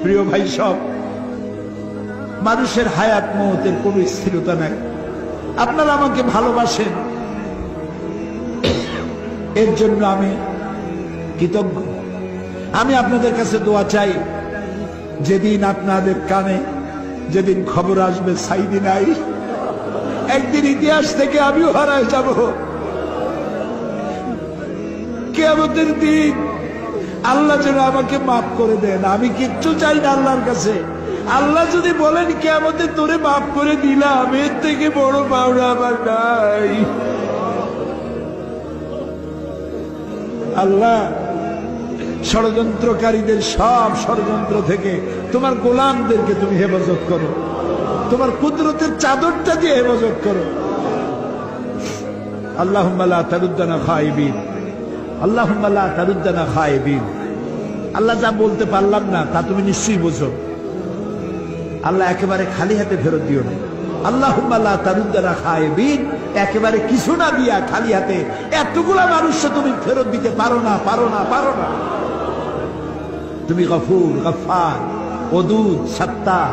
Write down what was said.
প্রিয় ভাই, সব মানুষের হায়াত মওতের কোনো স্থিরতা নাই। আপনারা আমাকে ভালোবাসেন, এর জন্য আমি কৃতজ্ঞ। আমি আপনাদের কাছে দোয়া চাই, যেদিন আপনাদের কানে যেদিন খবর আসবে সাইদি নাই, একদিন ইতিহাস থেকে আমিও হারায় যাব। কিয়ামতের দিন আল্লাহ যেন আমাকে মাফ করে দেন। আমি কিচ্ছু চাই না আল্লাহর কাছে। আল্লাহ যদি বলেন কিয়ামতে তোরে মাফ করে দিলাম, এর থেকে বড় পাওনা আমার নাই। আল্লাহ, ষড়যন্ত্রকারীদের সব ষড়যন্ত্র থেকে তোমার গোলামদেরকে তুমি হেফাজত করো, তোমার কুদরতের চাদরটা দিয়ে হেফাজত করো। আল্লাহুম্মা লা তারুদ্দানা খায়িবিন, আল্লাহুম্মা লা তারুদ্দানা খায়িবিন। আল্লাহ, যা বলতে পারলাম না তা তুমি নিশ্চয়ই বোঝো। আল্লাহ, একেবারে খালি হাতে ফেরত দিও না। আল্লাহুম্মা লা তারুদ্দানা খায়িবিন, একেবারে কিছু না দিয়া খালি হাতে এতগুলা মানুষকে তুমি ফেরত দিতে পারো না, পারো না, পারো না। তুমি গফুর, গফফার, ওদুদ, সত্তার।